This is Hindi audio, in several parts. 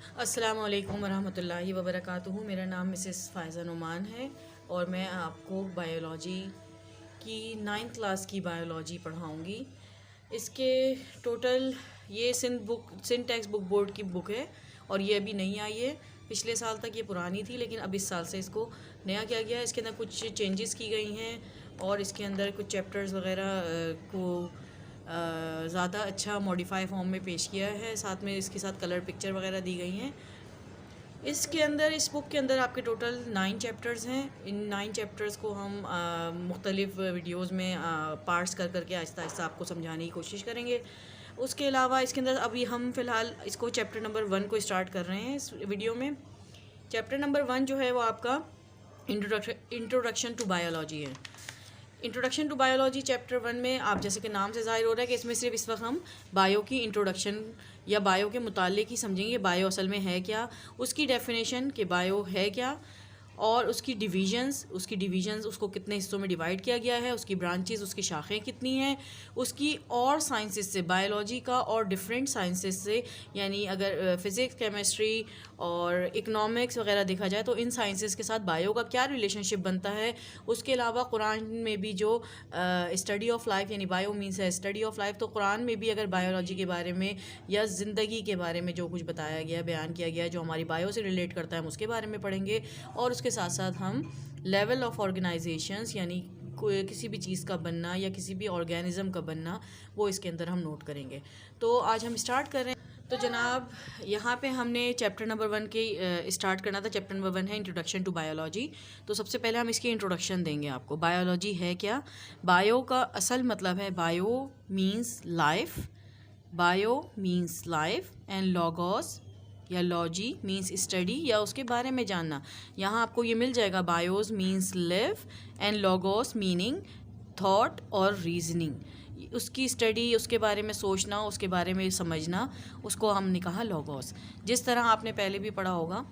अस्सलामु अलैकुम वरहमतुल्लाहि वबरकातुहू। मेरा नाम मिसेस फ़ायज़ा नुमान है और मैं आपको बायोलॉजी की 9th क्लास की बायोलॉजी पढ़ाऊँगी। इसके टोटल ये सिंध टेक्स्ट बुक बोर्ड की बुक है और ये अभी नई आई है। पिछले साल तक ये पुरानी थी, लेकिन अब इस साल से इसको नया किया गया है। इसके अंदर कुछ चेंजेस की गई हैं और इसके अंदर कुछ चैप्टर्स वगैरह को ज़्यादा अच्छा मॉडिफाई फॉर्म में पेश किया है। साथ में इसके साथ कलर पिक्चर वगैरह दी गई हैं। इसके अंदर इस बुक के अंदर आपके टोटल 9 चैप्टर्स हैं। इन 9 चैप्टर्स को हम मुख्तलिफ़ वीडियोज़ में पार्ट्स कर करके आहिस्ता आहिस्ता आपको समझाने की कोशिश करेंगे। उसके अलावा इसके अंदर अभी हम फ़िलहाल इसको चैप्टर नंबर 1 को स्टार्ट कर रहे हैं इस वीडियो में। चैप्टर नंबर 1 जो है वो आपका इंट्रोडक्शन टू बायोलॉजी है। इंट्रोडक्शन टू बायोलॉजी चैप्टर 1 में आप जैसे कि नाम से ज़ाहिर हो रहा है कि इसमें सिर्फ इस वक्त हम बायो की इंट्रोडक्शन या बायो के मुताल्लिक़ ही समझेंगे। बायो असल में है क्या, उसकी डेफिनेशन कि बायो है क्या, और उसकी डिवीजंस उसको कितने हिस्सों में डिवाइड किया गया है, उसकी ब्रांचेस, उसकी शाखें कितनी हैं, उसकी और साइंसेस से, बायोलॉजी का और डिफरेंट साइंसेस से, यानी अगर फ़िज़िक्स, केमिस्ट्री और इकनॉमिक्स वगैरह देखा जाए तो इन साइंसेस के साथ बायो का क्या रिलेशनशिप बनता है। उसके अलावा कुरान में भी जो स्टडी ऑफ लाइफ, यानी बायो मीन्स है स्टडी ऑफ लाइफ, तो कुरान में भी अगर बायोलॉजी के बारे में या ज़िंदगी के बारे में जो कुछ बताया गया, बयान किया गया है, जो हमारी बायो से रिलेट करता है, हम उसके बारे में पढ़ेंगे। और उसके साथ साथ हम लेवल ऑफ ऑर्गेनाइजेशंस, यानी किसी भी चीज़ का बनना या किसी भी ऑर्गेनिज़म का बनना, वो इसके अंदर हम नोट करेंगे। तो आज हम स्टार्ट कर रहे हैं। तो जनाब, यहाँ पे हमने चैप्टर नंबर 1 के स्टार्ट करना था। चैप्टर नंबर 1 है इंट्रोडक्शन टू बायोलॉजी। तो सबसे पहले हम इसकी इंट्रोडक्शन देंगे आपको। बायोलॉजी है क्या? बायो का असल मतलब है, bio means life, bio means life and logos या लॉजी मीन्स स्टडी या उसके बारे में जानना। यहाँ आपको ये मिल जाएगा, BIOS means live and logos meaning thought और रीजनिंग। उसकी स्टडी, उसके बारे में सोचना, उसके बारे में समझना, उसको हमने कहा लॉगोस। जिस तरह आपने पहले भी पढ़ा होगा,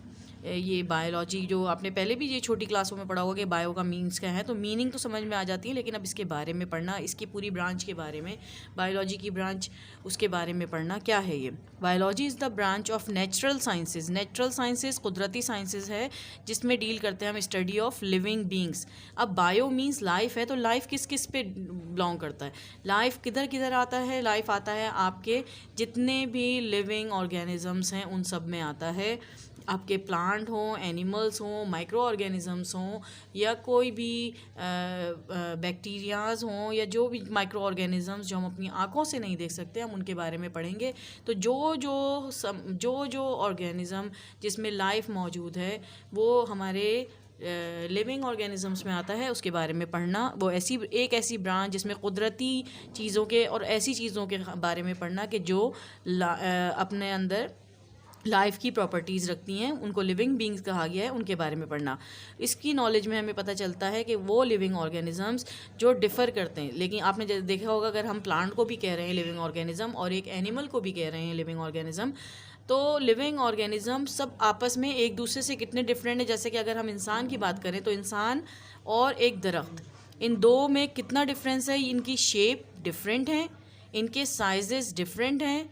ये बायोलॉजी जो आपने पहले भी ये छोटी क्लासों में पढ़ा होगा कि बायो का मीन्स क्या है, तो मीनिंग तो समझ में आ जाती है, लेकिन अब इसके बारे में पढ़ना, इसकी पूरी ब्रांच के बारे में, बायोलॉजी की ब्रांच, उसके बारे में पढ़ना क्या है ये। Biology is the branch of natural sciences. Natural sciences कुदरती साइंसेज है जिसमें डील करते हैं हम स्टडी ऑफ लिविंग बींग्स। अब बायो मीन्स लाइफ है, तो लाइफ किस किस पे बिलोंग करता है? लाइफ किधर किधर आता है? लाइफ आता है आपके जितने भी लिविंग ऑर्गेनिजम्स हैं उन सब में आता है। आपके प्लांट हों, एनिमल्स हों, माइक्रो ऑर्गेनिजम्स हों, या कोई भी बैक्टीरियाज हों, या जो भी माइक्रो ऑर्गेनिजम्स जो हम अपनी आँखों से नहीं देख सकते, हम उनके बारे में पढ़ेंगे। तो जो ऑर्गेनिज़म जिसमें लाइफ मौजूद है वो हमारे लिविंग ऑर्गेनिजम्स में आता है, उसके बारे में पढ़ना। वो ऐसी ब्रांच जिसमें कुदरती चीज़ों के और ऐसी चीज़ों के बारे में पढ़ना कि जो अपने अंदर लाइफ की प्रॉपर्टीज़ रखती हैं, उनको लिविंग बींग्स कहा गया है, उनके बारे में पढ़ना। इसकी नॉलेज में हमें पता चलता है कि वो लिविंग ऑर्गेनिजम्स जो डिफ़र करते हैं, लेकिन आपने देखा होगा अगर हम प्लांट को भी कह रहे हैं लिविंग ऑर्गेनिज़म और एक एनिमल को भी कह रहे हैं लिविंग ऑर्गेनिज़म, तो लिविंग ऑर्गेनिज़म सब आपस में एक दूसरे से कितने डिफरेंट है। जैसे कि अगर हम इंसान की बात करें तो इंसान और एक दरख्त, इन दो में कितना डिफरेंस है। इनकी शेप डिफरेंट है, इनके साइजेस डिफरेंट हैं,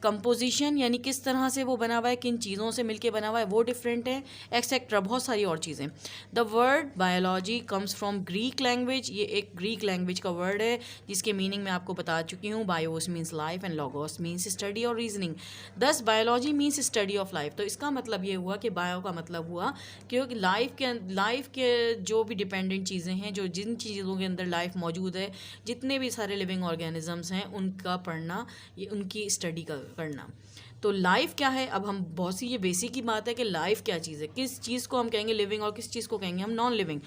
कंपोजिशन यानी किस तरह से वो बना हुआ है, किन चीज़ों से मिलके बना हुआ है, वो डिफरेंट है, एक्सेट्रा बहुत सारी और चीज़ें। The word biology comes from Greek language. ये एक ग्रीक लैंग्वेज का वर्ड है जिसके मीनिंग मैं आपको बता चुकी हूँ। BIOS means life and logos means study और रीजनिंग। दस biology means study of life. तो इसका मतलब ये हुआ कि बायो का मतलब हुआ क्योंकि लाइफ के जो भी डिपेंडेंट चीज़ें हैं, जो जिन चीज़ों के अंदर लाइफ मौजूद है, जितने भी सारे लिविंग ऑर्गेनिजम्स हैं, उनका पढ़ना, ये उनकी स्टडी करना। तो लाइफ क्या है? अब हम बहुत सी, ये बेसिक की बात है कि लाइफ क्या चीज़ है, किस चीज़ को हम कहेंगे लिविंग और किस चीज़ को कहेंगे हम नॉन लिविंग।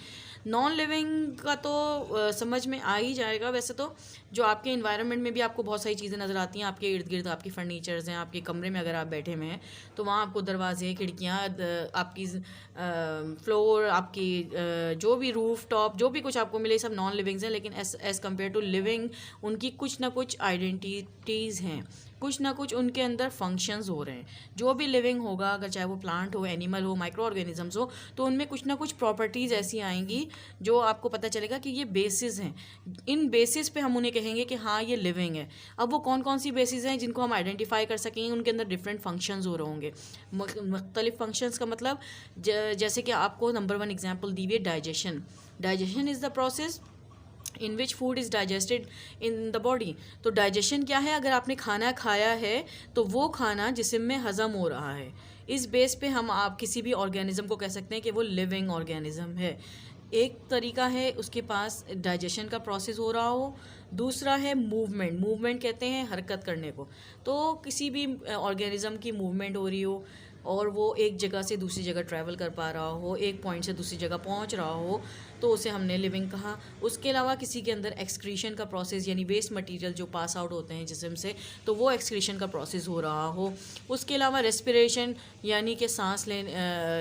नॉन लिविंग का तो समझ में आ ही जाएगा। वैसे तो जो आपके इन्वायरमेंट में भी आपको बहुत सारी चीज़ें नज़र आती हैं, आपके इर्द गिर्द आपकी फर्नीचर्स हैं, आपके कमरे में अगर आप बैठे हुए हैं तो वहाँ आपको दरवाजे, खिड़कियाँ, आपकी फ्लोर, आपकी जो भी रूफ टॉप, जो भी कुछ आपको मिले, सब नॉन लिविंग्स हैं। लेकिन एज़ कम्पेयर टू लिविंग उनकी कुछ ना कुछ आइडेंटिटीज़ हैं। कुछ ना कुछ उनके अंदर फंक्शंस हो रहे हैं। जो भी लिविंग होगा, अगर चाहे वो प्लांट हो, एनिमल हो, माइक्रो ऑर्गेनिजम्स हो, तो उनमें कुछ ना कुछ प्रॉपर्टीज़ ऐसी आएंगी जो आपको पता चलेगा कि ये बेसिस हैं। इन बेसिस पे हम उन्हें कहेंगे कि हाँ ये लिविंग है। अब वो कौन कौन सी बेसिस हैं जिनको हम आइडेंटिफाई कर सकेंगे, उनके अंदर डिफरेंट फंक्शंस हो रहे होंगे। मुख्तलिफ फंक्शंस का मतलब जैसे कि आपको नंबर 1 एग्जाम्पल दी हुई है digestion. Digestion is the process in which food is digested in the body. तो डाइजेशन क्या है? अगर आपने खाना खाया है तो वो खाना जिस्म में हज़म हो रहा है। इस बेस पे हम आप किसी भी ऑर्गेनिज्म को कह सकते हैं कि वो लिविंग ऑर्गेनिज्म है। एक तरीका है उसके पास डाइजेशन का प्रोसेस हो रहा हो। दूसरा है मूवमेंट। मूवमेंट कहते हैं हरकत करने को। तो किसी भी ऑर्गेनिज्म की मूवमेंट हो रही हो और वो एक जगह से दूसरी जगह ट्रैवल कर पा रहा हो, एक पॉइंट से दूसरी जगह पहुंच रहा हो, तो उसे हमने लिविंग कहा। उसके अलावा किसी के अंदर एक्सक्रीशन का प्रोसेस यानी वेस्ट मटेरियल जो पास आउट होते हैं जिस्म से, तो वो एक्सक्रीशन का प्रोसेस हो रहा हो। उसके अलावा रेस्पिरेशन यानी कि सांस लेने,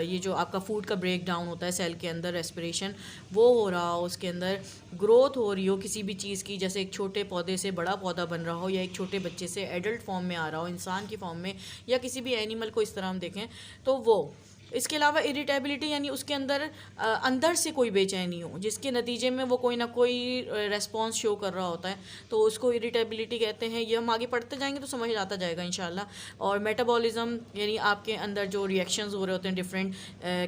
ये जो आपका फूड का ब्रेक डाउन होता है सेल के अंदर, रेस्पिरेशन वो हो रहा हो। उसके अंदर ग्रोथ हो रही हो किसी भी चीज़ की, जैसे एक छोटे पौधे से बड़ा पौधा बन रहा हो, या एक छोटे बच्चे से एडल्ट फॉर्म में आ रहा हो, इंसान की फॉर्म में, या किसी भी एनिमल को इस तरह हम देखें तो वो। इसके अलावा इरिटेबिलिटी यानी उसके अंदर अंदर से कोई बेचैनी हो जिसके नतीजे में वो कोई ना कोई रेस्पॉन्स शो कर रहा होता है, तो उसको इरिटेबिलिटी कहते हैं। ये हम आगे पढ़ते जाएंगे तो समझ आता जाएगा इंशाल्लाह। और मेटाबॉलिज्म यानी आपके अंदर जो रिएक्शंस हो रहे होते हैं डिफरेंट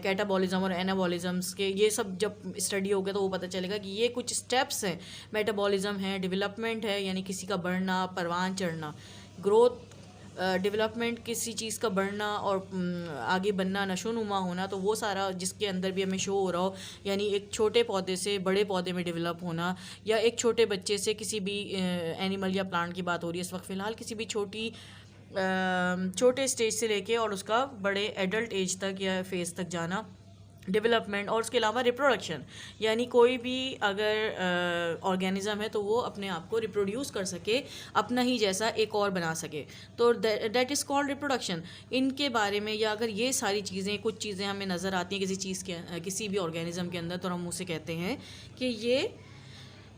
कैटाबॉलिज्म और एनाबॉलिज्म्स के, ये सब जब स्टडी होगा तो वो पता चलेगा कि ये कुछ स्टेप्स हैं। मेटाबॉलिज्म है, डेवलपमेंट है यानी किसी का बढ़ना, परवान चढ़ना, ग्रोथ, डेवलपमेंट किसी चीज़ का बढ़ना और आगे बनना, नशोनुमा होना, तो वो सारा जिसके अंदर भी हमें शो हो रहा हो, यानी एक छोटे पौधे से बड़े पौधे में डेवलप होना, या एक छोटे बच्चे से किसी भी एनिमल या प्लांट की बात हो रही है इस वक्त फ़िलहाल, किसी भी छोटे स्टेज से लेके और उसका बड़े एडल्ट एज तक या फेज़ तक जाना, डेवलपमेंट। और उसके अलावा रिप्रोडक्शन यानी कोई भी अगर ऑर्गेनिज्म है तो वो अपने आप को रिप्रोड्यूस कर सके, अपना ही जैसा एक और बना सके, तो दैट इज़ कॉल्ड रिप्रोडक्शन। इनके बारे में, या अगर ये सारी चीज़ें, कुछ चीज़ें हमें नज़र आती हैं किसी चीज़ के, किसी भी ऑर्गेनिज्म के अंदर, तो हम उसे कहते हैं कि ये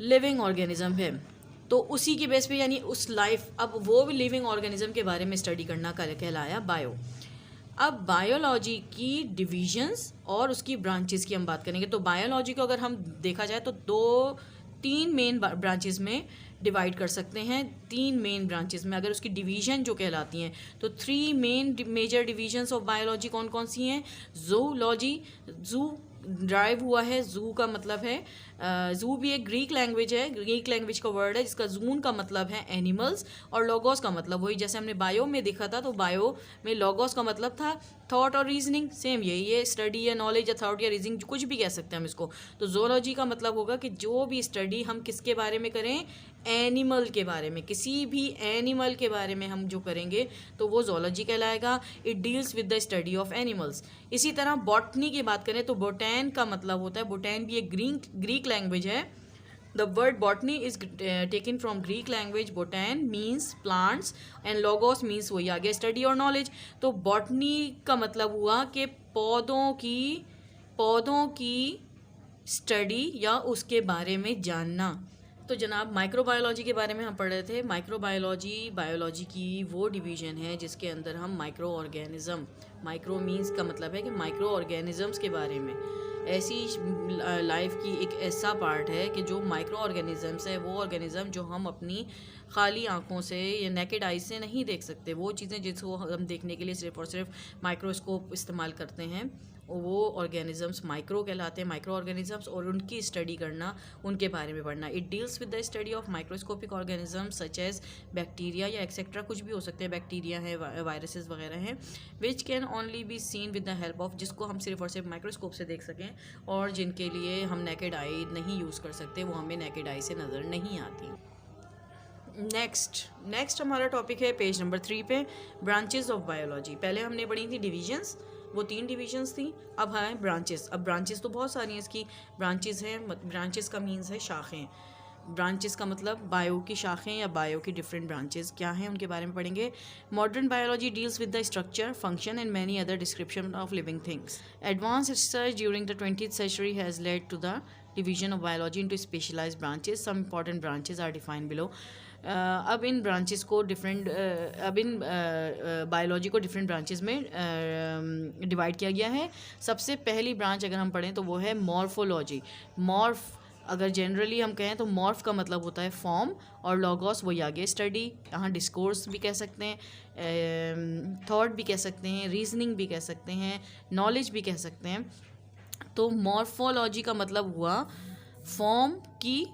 लिविंग ऑर्गेनिज्म है। तो उसी की बेस पे यानी उस लाइफ, अब वो भी लिविंग ऑर्गेनिज्म के बारे में स्टडी करना कहलाया बायो। अब बायोलॉजी की डिविजन्स और उसकी ब्रांचेस की हम बात करेंगे। तो बायोलॉजी को अगर हम देखा जाए तो 3 मेन ब्रांचेस में डिवाइड कर सकते हैं। 3 मेन ब्रांचेस में अगर उसकी डिवीज़न जो कहलाती हैं, तो 3 main major divisions of biology कौन कौन सी हैं? जूलॉजी, जू ड्राइव हुआ है, जू का मतलब है, जू भी एक ग्रीक लैंग्वेज है, ग्रीक लैंग्वेज का वर्ड है जिसका जून का मतलब है एनिमल्स, और लोगोस का मतलब वही जैसे हमने बायो में देखा था, तो बायो में लोगोस का मतलब था थॉट और रीजनिंग, सेम यही है, स्टडी या नॉलेज या थॉट या रीजनिंग कुछ भी कह सकते हैं हम इसको। तो जोलॉजी का मतलब होगा कि जो भी स्टडी हम किसके बारे में करें, एनिमल के बारे में, किसी भी एनिमल के बारे में हम जो करेंगे तो वो जोलॉजी कहलाएगा। It deals with the study of animals. इसी तरह बॉटनी की बात करें तो बोटैन का मतलब होता है, बोटैन भी एक ग्रीक लैंग्वेज है। The word botany is taken from Greek language. Botan means plants and logos means वही आ गया study और knowledge। तो botany का मतलब हुआ कि पौधों की स्टडी या उसके बारे में जानना। तो जनाब माइक्रोबायोलॉजी के बारे में हम पढ़ रहे थे। बायोलॉजी की वो डिवीज़न है जिसके अंदर हम माइक्रो ऑर्गेनिज़म, माइक्रो मीन्स का मतलब है कि माइक्रो ऑर्गेनिज़म्स के बारे में, ऐसी लाइफ की एक ऐसा पार्ट है कि जो माइक्रो ऑर्गेनिज़म्स है, वो ऑर्गेनिज़म जो हम अपनी खाली आँखों से या नेकेड आइज से नहीं देख सकते, वो चीज़ें जिसको हम देखने के लिए सिर्फ़ और सिर्फ माइक्रोस्कोप इस्तेमाल करते हैं, वो ऑर्गेनिज़म्स माइक्रो कहलाते हैं, माइक्रो ऑर्गेनिज़म्स। और उनकी स्टडी करना, उनके बारे में पढ़ना। It deals with the study of microscopic organisms such as bacteria या एक्सेट्रा, कुछ भी हो सकते हैं, बैक्टीरिया हैं, वायरसेस वगैरह हैं, which can only be seen with the help of, जिसको हम सिर्फ और सिर्फ माइक्रोस्कोप से देख सकें, और जिनके लिए हम नेकेड आई नहीं यूज़ कर सकते, वो हमें नेकेड आई से नज़र नहीं आती। नेक्स्ट हमारा टॉपिक है पेज नंबर 3 पे, ब्रांचेस ऑफ बायोलॉजी। पहले हमने पढ़ी थी डिविजन्स, वो 3 डिविजन्स थी। अब है ब्रांचेस। अब ब्रांचेस तो बहुत सारी हैं इसकी, ब्रांचेस हैं, ब्रांचेस का मीन्स है शाखें। ब्रांचेस का मतलब बायो की शाखें या बायो की डिफरेंट ब्रांचेस क्या हैं उनके बारे में पढ़ेंगे। Modern biology deals with the structure, function and many other description of living things. Advance research during the 20th century has led to the division of biology into specialised branches, some important branches are defined below. अब इन ब्रांचेस को बायोलॉजी को डिफरेंट ब्रांचेस में डिवाइड किया गया है। सबसे पहली ब्रांच अगर हम पढ़ें तो वो है मॉर्फोलॉजी। अगर जनरली हम कहें तो मॉर्फ का मतलब होता है फॉर्म, और लॉगोस वही आगे स्टडी, यहाँ डिस्कोर्स भी कह सकते हैं, थॉट भी कह सकते हैं, रीजनिंग भी कह सकते हैं, नॉलेज भी कह सकते हैं। तो मॉर्फोलॉजी का मतलब हुआ फॉर्म की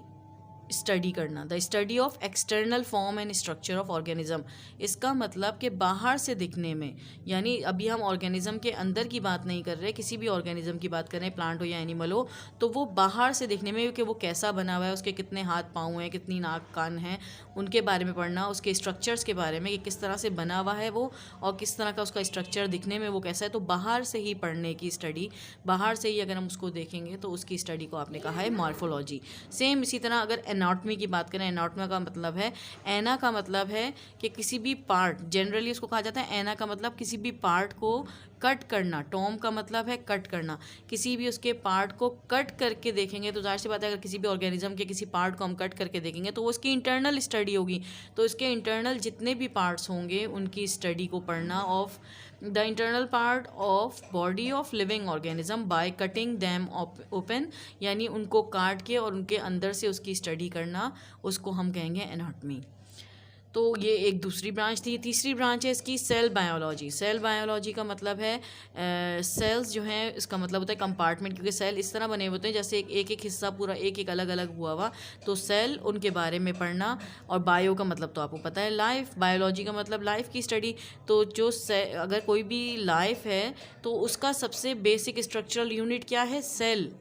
स्टडी करना, the study of external form and structure of organism. इसका मतलब कि बाहर से दिखने में, यानी अभी हम ऑर्गेनिज्म के अंदर की बात नहीं कर रहे, किसी भी ऑर्गेनिज्म की बात कर रहे हैं, प्लांट हो या एनिमल हो, तो वो बाहर से दिखने में कि वो कैसा बना हुआ है, उसके कितने हाथ पाँव हैं, कितनी नाक कान हैं, उनके बारे में पढ़ना, उसके स्ट्रक्चर्स के बारे में कि किस तरह से बना हुआ है वो, और किस तरह का उसका स्ट्रक्चर दिखने में वो कैसा है। तो बाहर से ही पढ़ने की स्टडी, बाहर से ही अगर हम उसको देखेंगे तो उसकी स्टडी को आपने कहा है मॉर्फोलॉजी। सेम इसी तरह अगर एनाटॉमी की बात करें, एनाटॉमी का मतलब है, एना का मतलब है कि किसी भी पार्ट, जनरली उसको कहा जाता है एना का मतलब किसी भी पार्ट को कट करना, टॉम का मतलब है कट करना, किसी भी उसके पार्ट को कट करके देखेंगे तो जाहिर सी बात है अगर किसी भी ऑर्गेनिज्म के किसी पार्ट को हम कट करके देखेंगे तो वो उसकी इंटरनल स्टडी होगी। तो इसके इंटरनल जितने भी पार्ट्स होंगे उनकी स्टडी को पढ़ना, of the internal part of body of living organism by cutting them open, यानी उनको काट के और उनके अंदर से उसकी स्टडी करना, उसको हम कहेंगे एनाटॉमी। तो ये एक दूसरी ब्रांच थी। तीसरी ब्रांच है इसकी सेल बायोलॉजी। सेल बायोलॉजी का मतलब है सेल्स जो हैं, इसका मतलब होता है कंपार्टमेंट, क्योंकि सेल इस तरह बने होते हैं जैसे एक एक हिस्सा पूरा एक एक अलग अलग हुआ, तो सेल उनके बारे में पढ़ना। और बायो का मतलब तो आपको पता है लाइफ, बायोलॉजी का मतलब लाइफ की स्टडी। तो जो अगर कोई भी लाइफ है तो उसका सबसे बेसिक स्ट्रक्चरल यूनिट क्या है? Cell.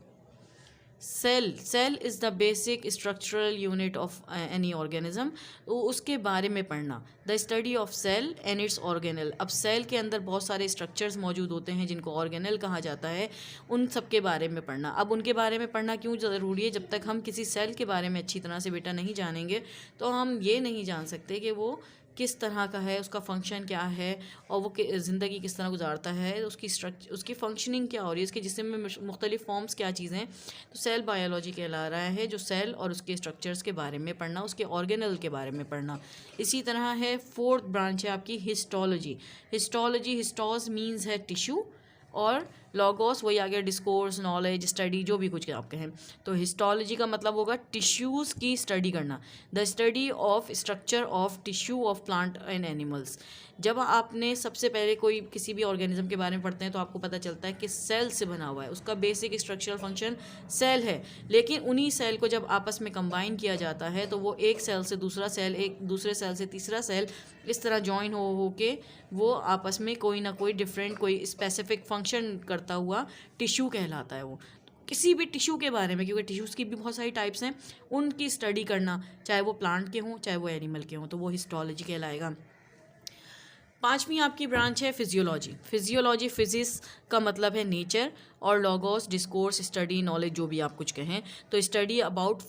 Cell is the basic structural unit of any organism. तो उसके बारे में पढ़ना, the study of cell and its organelle. अब सेल के अंदर बहुत सारे स्ट्रक्चर्स मौजूद होते हैं जिनको ऑर्गेनल कहा जाता है, उन सब के बारे में पढ़ना। अब उनके बारे में पढ़ना क्यों ज़रूरी है? जब तक हम किसी सेल के बारे में अच्छी तरह से बेटा नहीं जानेंगे तो हम ये नहीं जान सकते कि वो किस तरह का है, उसका फंक्शन क्या है, और वो ज़िंदगी किस तरह गुजारता है, उसकी फंक्शनिंग क्या हो रही है, उसके जिस्म में मुख्तलिफ फॉर्म्स क्या चीज़ें। तो सेल बायोलॉजी कहला रहा है जो सेल और उसके स्ट्रक्चर्स के बारे में पढ़ना, उसके ऑर्गेनल के बारे में पढ़ना। इसी तरह है फोर्थ ब्रांच है आपकी हिस्टोलॉजी। हिस्टोस मीन्स है टिश्यू, और लॉगोस वही आ गया डिस्कोर्स, नॉलेज, स्टडी, जो भी कुछ आप कहें। तो हिस्टोलॉजी का मतलब होगा टिश्यूज़ की स्टडी करना, the study of structure of tissue of plant and animals. जब आपने सबसे पहले कोई किसी भी ऑर्गेनिज्म के बारे में पढ़ते हैं तो आपको पता चलता है कि सेल से बना हुआ है, उसका बेसिक स्ट्रक्चरल फंक्शन सेल है। लेकिन उन्हीं सेल को जब आपस में कंबाइन किया जाता है तो वो एक सेल से दूसरा सेल, एक दूसरे सेल से तीसरा सेल, इस तरह जॉइन हो के वो आपस में कोई ना कोई डिफरेंट, कोई स्पेसिफिक फंक्शन करता हुआ टिश्यू कहलाता है वो। किसी भी टिश्यू के बारे में, क्योंकि टिश्यूज़ की भी बहुत सारी टाइप्स हैं, उनकी स्टडी करना, चाहे वो प्लांट के हों चाहे वो एनिमल के हों, तो वो हिस्टोलॉजी कहलाएगा। पांचवी आपकी ब्रांच है फिजियोलॉजी। फिजिक्स का मतलब है नेचर, और लॉगोस डिस्कोर्स, स्टडी, नॉलेज, जो भी आप कुछ कहें। तो study about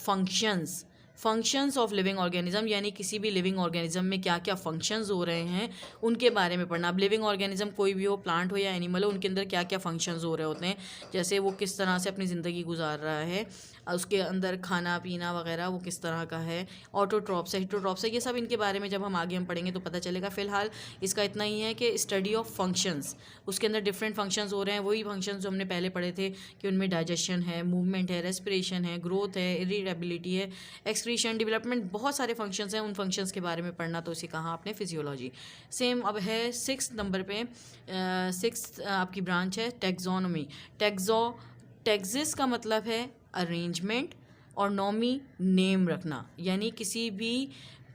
functions of living organism, यानी किसी भी लिविंग ऑर्गेनिज्म में क्या क्या फंक्शंस हो रहे हैं उनके बारे में पढ़ना। अब लिविंग ऑर्गेनिज्म कोई भी हो, प्लांट हो या एनिमल हो, उनके अंदर क्या क्या फंक्शंस हो रहे होते हैं, जैसे वो किस तरह से अपनी ज़िंदगी गुजार रहा है, उसके अंदर खाना पीना वगैरह वो किस तरह का है, ऑटोट्रॉप्स है, हिटोट्रॉप्स है, ये सब इनके बारे में जब हम आगे पढ़ेंगे तो पता चलेगा। फ़िलहाल इसका इतना ही है कि स्टडी ऑफ फंक्शंस, उसके अंदर डिफरेंट फंक्शंस हो रहे हैं, वही फंक्शंस जो हमने पहले पढ़े थे कि उनमें डाइजेशन है, मूवमेंट है, रेस्पिरेशन है, ग्रोथ है, इरिटेबिलिटी है, एक्सक्रीशन, डेवलपमेंट, बहुत सारे फंक्शंस हैं। उन फंक्शंस के बारे में पढ़ना, तो इसे कहा आपने फिजियोलॉजी। सेम अब है 6 नंबर पे, 6 आपकी ब्रांच है टैक्सोनॉमी। टैक्सिस का मतलब है अरेंजमेंट, और नॉमी नेम रखना, यानी किसी भी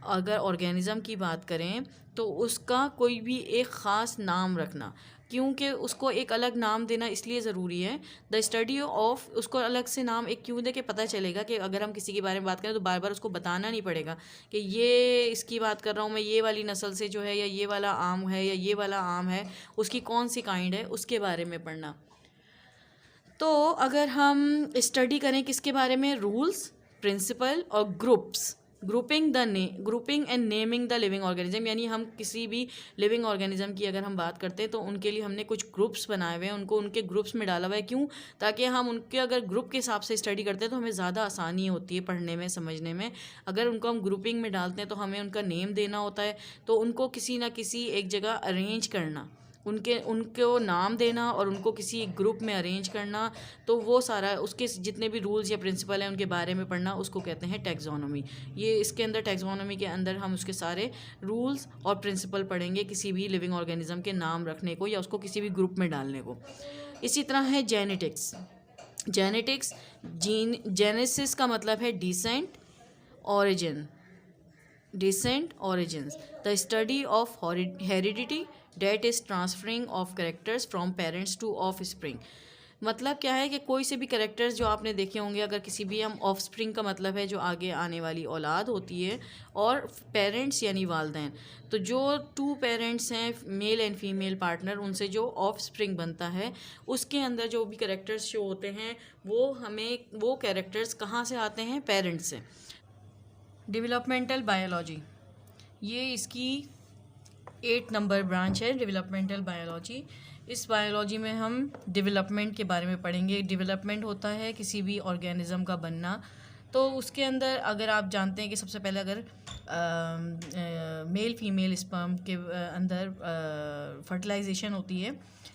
अगर ऑर्गेनिज्म की बात करें तो उसका कोई भी एक ख़ास नाम रखना, क्योंकि उसको एक अलग नाम देना इसलिए ज़रूरी है। द स्टडी ऑफ, उसको अलग से नाम एक क्यों दे के पता चलेगा कि अगर हम किसी के बारे में बात करें तो बार बार उसको बताना नहीं पड़ेगा कि ये इसकी बात कर रहा हूँ मैं, ये वाली नस्ल से जो है, या ये वाला आम है, या ये वाला आम है, उसकी कौन सी काइंड है, उसके बारे में पढ़ना। तो अगर हम स्टडी करें किसके बारे में, रूल्स, प्रिंसिपल और groups, grouping and naming the living organism, यानी हम किसी भी लिविंग ऑर्गेनिज्म की अगर हम बात करते हैं तो उनके लिए हमने कुछ ग्रुप्स बनाए हुए हैं, उनको उनके ग्रुप्स में डाला हुआ है। क्यों? ताकि हम उनके अगर ग्रुप के हिसाब से स्टडी करते हैं तो हमें ज़्यादा आसानी होती है पढ़ने में, समझने में। अगर उनको हम ग्रुपिंग में डालते हैं तो हमें उनका नेम देना होता है, तो उनको किसी ना किसी एक जगह अरेंज करना, उनको नाम देना और उनको किसी एक ग्रुप में अरेंज करना, तो वो सारा उसके जितने भी रूल्स या प्रिंसिपल हैं उनके बारे में पढ़ना, उसको कहते हैं टैक्सोनॉमी। ये इसके अंदर टैक्सोनॉमी के अंदर हम उसके सारे रूल्स और प्रिंसिपल पढ़ेंगे किसी भी लिविंग ऑर्गेनिज्म के नाम रखने को या उसको किसी भी ग्रुप में डालने को। इसी तरह है जेनेटिक्स। जेनेसिस का मतलब है decent, origins, the study of heredity, that is transferring of characters from parents to offspring। मतलब क्या है कि कोई से भी कैरेक्टर्स जो आपने देखे होंगे, अगर किसी भी हम ऑफस्प्रिंग का मतलब है जो आगे आने वाली औलाद होती है, और पेरेंट्स यानी वालिदैन, तो जो 2 पेरेंट्स हैं मेल एंड फीमेल पार्टनर, उनसे जो ऑफस्प्रिंग बनता है उसके अंदर जो भी कैरेक्टर्स शो होते हैं वो कैरेक्टर्स कहाँ से आते हैं? पेरेंट्स से। डेवलपमेंटल बायोलॉजी, ये इसकी 8 नंबर ब्रांच है, डेवलपमेंटल बायोलॉजी। इस बायोलॉजी में हम डेवलपमेंट के बारे में पढ़ेंगे। डेवलपमेंट होता है किसी भी ऑर्गेनिज्म का बनना। तो उसके अंदर अगर आप जानते हैं कि सबसे पहले अगर मेल फीमेल स्पर्म के अंदर फर्टिलाइजेशन होती है,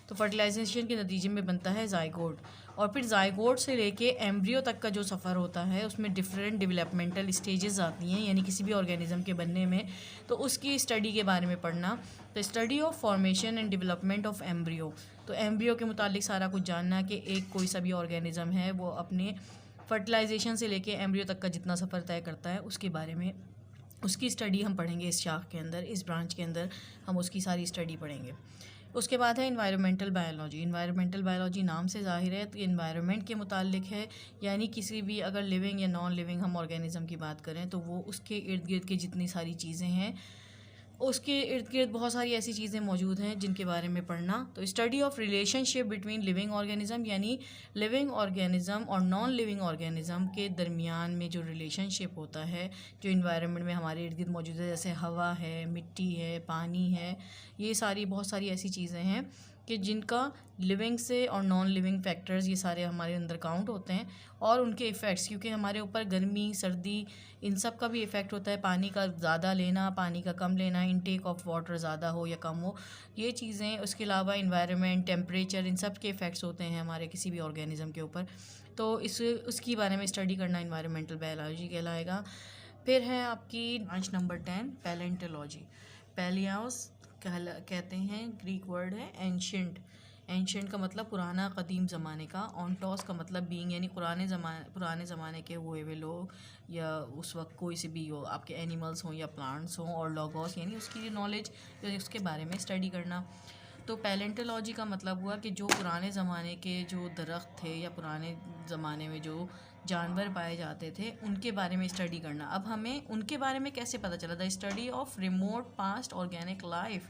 तो फर्टिलाइजेशन के नतीजे में बनता है जाइगोट, और फिर जाइगोट से लेके एम्ब्रियो तक का जो सफ़र होता है उसमें डिफरेंट डेवलपमेंटल स्टेजेस आती हैं, यानी किसी भी ऑर्गेनिज्म के बनने में, तो उसकी स्टडी के बारे में पढ़ना। तो study of formation and development of embryo, तो एम्ब्रियो के मुतालिक सारा कुछ जानना कि एक कोई सा भी ऑर्गेनिज्म है वो अपने फर्टिलाइजेशन से लेके एम्ब्रियो तक का जितना सफ़र तय करता है उसके बारे में, उसकी स्टडी हम पढ़ेंगे इस शाख के अंदर, इस ब्रांच के अंदर हम उसकी सारी स्टडी पढ़ेंगे। उसके बाद है इन्वायरमेंटल बायोलॉजी। इन्वायरमेंटल बायोलॉजी नाम से ज़ाहिर है तो इन्वायरमेंट के मुतालिक है, यानी किसी भी अगर लिविंग या नॉन लिविंग हम ऑर्गेनिज्म की बात करें तो वो उसके इर्द गिर्द की जितनी सारी चीज़ें हैं, उसके इर्द गिर्द बहुत सारी ऐसी चीज़ें मौजूद हैं जिनके बारे में पढ़ना। तो study of relationship between living organism, यानी लिविंग ऑर्गेनिज्म और नॉन लिविंग ऑर्गेनिज्म के दरमियान में जो रिलेशनशिप होता है जो इन्वायरमेंट में हमारे इर्द गिर्द मौजूद है, जैसे हवा है, मिट्टी है, पानी है, ये सारी बहुत सारी ऐसी चीज़ें हैं कि जिनका लिविंग से और नॉन लिविंग फैक्टर्स ये सारे हमारे अंदर काउंट होते हैं, और उनके इफ़ेक्ट्स, क्योंकि हमारे ऊपर गर्मी सर्दी इन सब का भी इफ़ेक्ट होता है, पानी का ज़्यादा लेना, पानी का कम लेना, इनटेक ऑफ वाटर ज़्यादा हो या कम हो, ये चीज़ें। उसके अलावा इन्वायरमेंट, टेम्परेचर, इन सब के इफ़ेक्ट्स होते हैं हमारे किसी भी ऑर्गेनिज्म के ऊपर, तो उसकी बारे में स्टडी करना इन्वायरमेंटल बायोलॉजी कहलाएगा। फिर है आपकी ब्रांच नंबर 10 पैलेंटोलॉजी। पैलियास कहते हैं, ग्रीक वर्ड है। एंशेंट का मतलब पुराना, कदीम ज़माने का। ऑनटॉस का मतलब बीइंग, यानी पुराने ज़माने के हुए हुए लोग, या उस वक्त कोई से भी हो, आपके एनिमल्स हों या प्लांट्स हों। और लॉगोस यानी उसकी नॉलेज, उसके बारे में स्टडी करना। तो पैलेंटोलॉजी का मतलब हुआ कि जो पुराने ज़माने के जो दरख्त थे या पुराने ज़माने में जो जानवर पाए जाते थे उनके बारे में स्टडी करना। अब हमें उनके बारे में कैसे पता चला? The study of remote past organic life,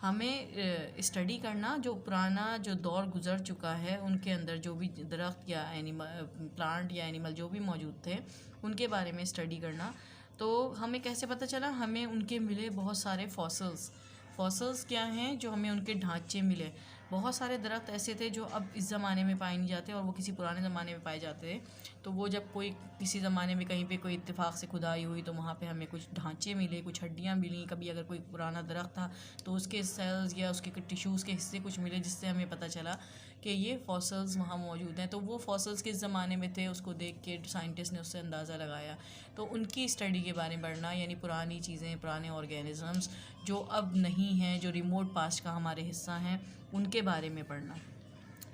हमें स्टडी करना जो पुराना जो दौर गुज़र चुका है उनके अंदर जो भी दरख्त या एनिमल, प्लांट या एनिमल जो भी मौजूद थे उनके बारे में स्टडी करना। तो हमें कैसे पता चला? हमें उनके मिले बहुत सारे फॉसिल्स क्या हैं? जो हमें उनके ढांचे मिले। बहुत सारे दरख्त ऐसे थे जो अब इस ज़माने में पाए नहीं जाते और वो किसी पुराने ज़माने में पाए जाते थे। तो वो जब कोई किसी ज़माने में कहीं पे कोई इत्तेफाक से खुदाई हुई तो वहाँ पे हमें कुछ ढांचे मिले, कुछ हड्डियाँ मिली। कभी अगर कोई पुराना दरख्त था तो उसके सेल्स या उसके टिश्यूज़ के हिस्से कुछ मिले, जिससे हमें पता चला कि ये फॉसिल्स वहाँ मौजूद हैं। तो वो फॉसिल्स किस ज़माने में थे उसको देख के साइंटिस्ट ने उससे अंदाज़ा लगाया। तो उनकी स्टडी के बारे में पढ़ना, यानी पुरानी चीज़ें, पुराने ऑर्गेनिजम्स जो अब नहीं हैं, जो रिमोट पास्ट का हमारे हिस्सा हैं, उनके बारे में पढ़ना।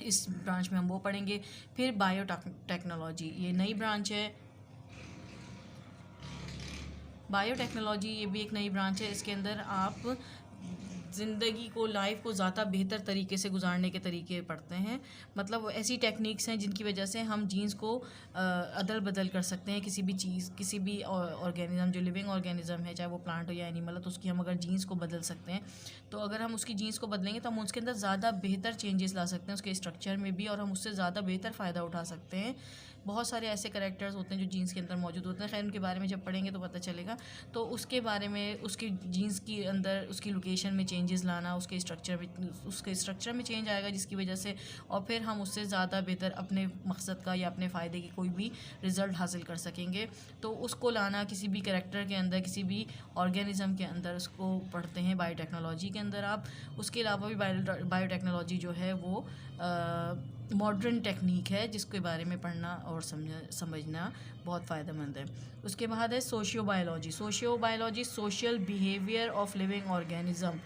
इस ब्रांच में हम वो पढ़ेंगे। फिर बायोटेक्नोलॉजी, ये नई ब्रांच है। बायोटेक्नोलॉजी ये भी एक नई ब्रांच है। इसके अंदर आप ज़िंदगी को, लाइफ को ज़्यादा बेहतर तरीके से गुजारने के तरीके पढ़ते हैं। मतलब वो ऐसी टेक्निक्स हैं जिनकी वजह से हम जीन्स को अदल बदल कर सकते हैं। किसी भी चीज़, किसी भी ऑर्गेनिज्म जो लिविंग ऑर्गेनिज्म है, चाहे वो प्लांट हो या एनिमल हो, तो उसकी हम अगर जीन्स को बदल सकते हैं, तो अगर हम उसकी जीन्स को बदलेंगे तो हम उसके अंदर ज़्यादा बेहतर चेंजेस ला सकते हैं, उसके स्ट्रक्चर में भी, और हम उससे ज़्यादा बेहतर फ़ायदा उठा सकते हैं। बहुत सारे ऐसे करैक्टर्स होते हैं जो जीन्स के अंदर मौजूद होते हैं। खैर उनके बारे में जब पढ़ेंगे तो पता चलेगा। तो उसके बारे में, उसकी जीन्स के अंदर उसकी लोकेशन में चेंजेस लाना, उसके स्ट्रक्चर में चेंज आएगा जिसकी वजह से, और फिर हम उससे ज़्यादा बेहतर अपने मकसद का या अपने फ़ायदे की कोई भी रिज़ल्ट हासिल कर सकेंगे। तो उसको लाना किसी भी करैक्टर के अंदर, किसी भी ऑर्गेनिज़म के अंदर, उसको पढ़ते हैं बायोटेक्नोलॉजी के अंदर आप। उसके अलावा भी बायोटेक्नोलॉजी जो है वो मॉडर्न टेक्निक है जिसके बारे में पढ़ना और समझना बहुत फ़ायदेमंद है। उसके बाद है sociobiology. Social behaviour of living organism.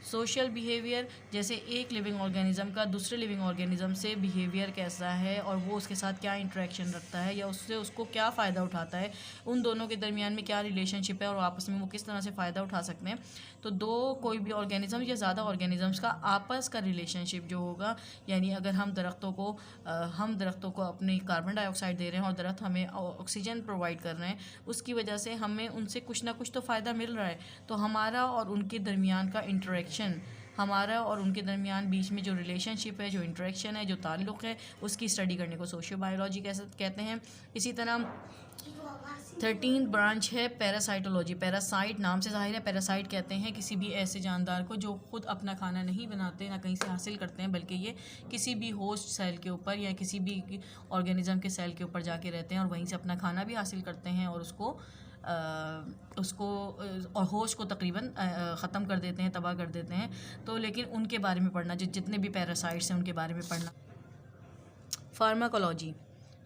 Social behaviour, जैसे एक लिविंग ऑर्गेनिज़म का दूसरे लिविंग ऑर्गेनिज़म से बिहेवियर कैसा है और वो उसके साथ क्या इंटरेक्शन रखता है या उससे उसको क्या फ़ायदा उठाता है, उन दोनों के दरमियान में क्या रिलेशनशिप है और आपस में वो किस तरह से फ़ायदा उठा सकते हैं। तो कोई भी ऑर्गेनिज़म या ज़्यादा ऑर्गेनिज़म्स का आपस का रिलेशनशिप जो होगा, यानी अगर हम दरख्तों को अपनी कार्बन डाइऑक्साइड दे रहे हैं और दरख्त हमें ऑक्सीजन प्रोवाइड कर रहे हैं, उसकी वजह से हमें उनसे कुछ ना कुछ तो फ़ायदा मिल रहा है। तो हमारा और उनके दरमियान का इंटरेक्शन, हमारा और उनके दरमियान बीच में जो रिलेशनशिप है, जो इंटरेक्शन है, जो ताल्लुक़ है, उसकी स्टडी करने को सोशियोबायोलॉजी कहते हैं। इसी तरह 13 ब्रांच है पैरासाइटोलॉजी। पैरासाइट नाम से ज़ाहिर है, पैरासाइट कहते हैं किसी भी ऐसे जानदार को जो खुद अपना खाना नहीं बनाते, ना कहीं से हासिल करते हैं, बल्कि ये किसी भी होस्ट सेल के ऊपर या किसी भी ऑर्गेनिज़म के सेल के ऊपर जाके रहते हैं और वहीं से अपना खाना भी हासिल करते हैं और और होस्ट को तकरीबन ख़त्म कर देते हैं, तबाह कर देते हैं। तो लेकिन उनके बारे में पढ़ना, जितने भी पैरासाइट्स हैं उनके बारे में पढ़ना।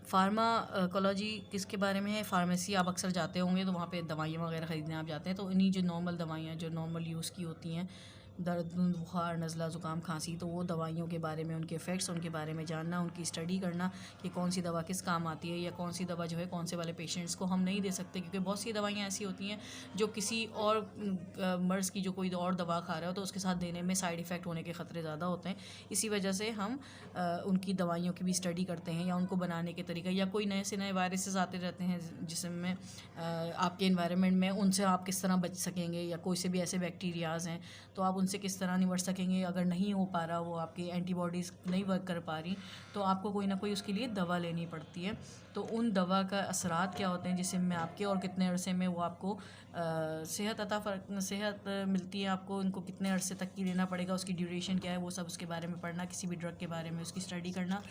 फार्माकोलॉजी किसके बारे में है? फार्मेसी आप अक्सर जाते होंगे तो वहाँ पे दवाइयाँ वगैरह ख़रीदने आप जाते हैं, तो इन्हीं जो नॉर्मल दवाइयाँ जो नॉर्मल यूज़ की होती हैं, दर्द, बुखार, नज़ला, ज़ुकाम, खांसी, तो वो दवाइयों के बारे में, उनके इफ़ेक्ट्स, उनके बारे में जानना, उनकी स्टडी करना कि कौन सी दवा किस काम आती है या कौन सी दवा जो है कौन से वाले पेशेंट्स को हम नहीं दे सकते, क्योंकि बहुत सी दवाइयाँ ऐसी होती हैं जो किसी और मर्ज़ की जो कोई और दवा खा रहा हो तो उसके साथ देने में साइड इफ़ेक्ट होने के ख़तरे ज़्यादा होते हैं। इसी वजह से हम उनकी दवाइयों की भी स्टडी करते हैं या उनको बनाने के तरीका, या कोई नए से नए वायरसेस आते रहते हैं जिसम में, आपके इन्वायरमेंट में, उनसे आप किस तरह बच सकेंगे, या कोई से भी ऐसे बैक्टीरियाज़ हैं तो आप उनसे किस तरह निपट सकेंगे। अगर नहीं हो पा रहा, वो आपकी एंटीबॉडीज़ नहीं वर्क कर पा रही, तो आपको कोई ना कोई उसके लिए दवा लेनी पड़ती है। तो उन दवा का असरात क्या होते हैं जिसम में आपके, और कितने अरसे में वो आपको सेहत मिलती है आपको, उनको कितने अरसे तक की लेना पड़ेगा, उसकी ड्यूरेशन क्या है, वो सब उसके बारे में पढ़ना, किसी भी ड्रग के बारे में उसकी स्टडी करना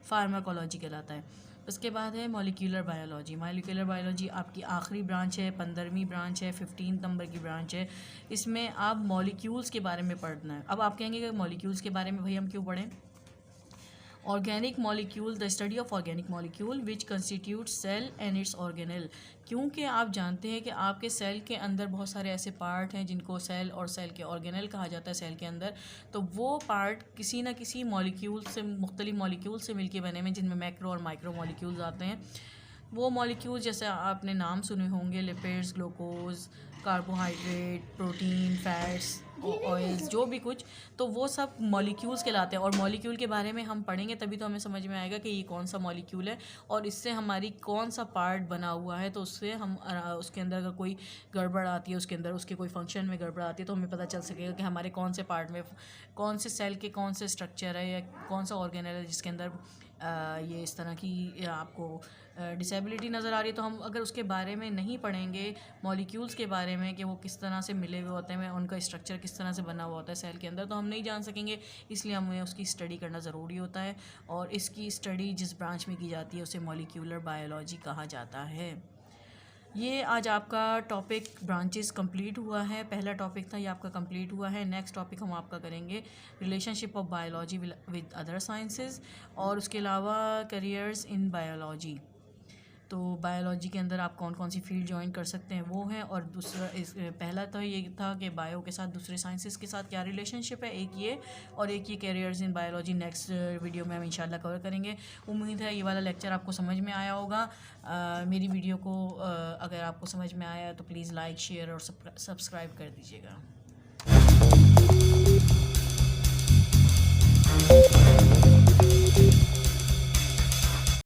फार्माकोलॉजी कहलाता है। उसके बाद है मॉलिक्यूलर बायोलॉजी आपकी आखिरी ब्रांच है, 15वीं ब्रांच है, 15 नंबर की ब्रांच है। इसमें आप मॉलिक्यूल्स के बारे में पढ़ना है। अब आप कहेंगे कि मॉलिक्यूल्स के बारे में भाई हम क्यों पढ़ें? Organic molecule, the study of organic molecule which constitute cell and its organelle. क्योंकि आप जानते हैं कि आपके सेल के अंदर बहुत सारे ऐसे पार्ट हैं जिनको सेल और सेल के ऑर्गेनेल कहा जाता है सेल के अंदर। तो वो पार्ट किसी न किसी मॉलिक्यूल से, मुख्तलिफ मॉलिक्यूल से मिलके बने हुए, जिनमें मैक्रो और माइक्रो मॉलिक्यूल्स आते हैं। वो मॉलिक्यूल जैसे आपने नाम सुने होंगे, lipids, glucose, carbohydrate, protein, fats, oils, जो भी कुछ, तो वो सब मॉलिक्यूल्स कहलाते हैं। और मॉलिक्यूल के बारे में हम पढ़ेंगे तभी तो हमें समझ में आएगा कि ये कौन सा मॉलिक्यूल है और इससे हमारी कौन सा पार्ट बना हुआ है। तो उससे हम उसके अंदर अगर कोई गड़बड़ आती है, उसके अंदर उसके कोई फंक्शन में गड़बड़ आती है, तो हमें पता चल सकेगा कि हमारे कौन से पार्ट में, कौन से सेल के कौन से स्ट्रक्चर है या कौन सा ऑर्गेनल है जिसके अंदर ये इस तरह की आपको डिसेबिलिटी नज़र आ रही है। तो हम अगर उसके बारे में नहीं पढ़ेंगे, मॉलिक्यूल्स के बारे में कि वो किस तरह से मिले हुए होते हैं, उनका स्ट्रक्चर किस तरह से बना हुआ होता है सेल के अंदर, तो हम नहीं जान सकेंगे। इसलिए हमें उसकी स्टडी करना ज़रूरी होता है, और इसकी स्टडी जिस ब्रांच में की जाती है उसे मॉलिक्यूलर बायोलॉजी कहा जाता है। ये आज आपका टॉपिक ब्रांचेस कंप्लीट हुआ है। पहला टॉपिक था, ये आपका कंप्लीट हुआ है। नेक्स्ट टॉपिक हम आपका करेंगे relationship of biology with other sciences, और उसके अलावा करियर्स इन बायोलॉजी। तो बायोलॉजी के अंदर आप कौन कौन सी फील्ड ज्वाइन कर सकते हैं वो हैं, और दूसरा पहला तो ये था कि बायो के साथ दूसरे साइंसेस के साथ क्या रिलेशनशिप है, एक ये, और एक ये carriers in biology. Next video में हम इंशाल्लाह कवर करेंगे। उम्मीद है ये वाला लेक्चर आपको समझ में आया होगा। मेरी वीडियो को अगर आपको समझ में आया तो प्लीज़ लाइक, शेयर और सब्सक्राइब कर दीजिएगा।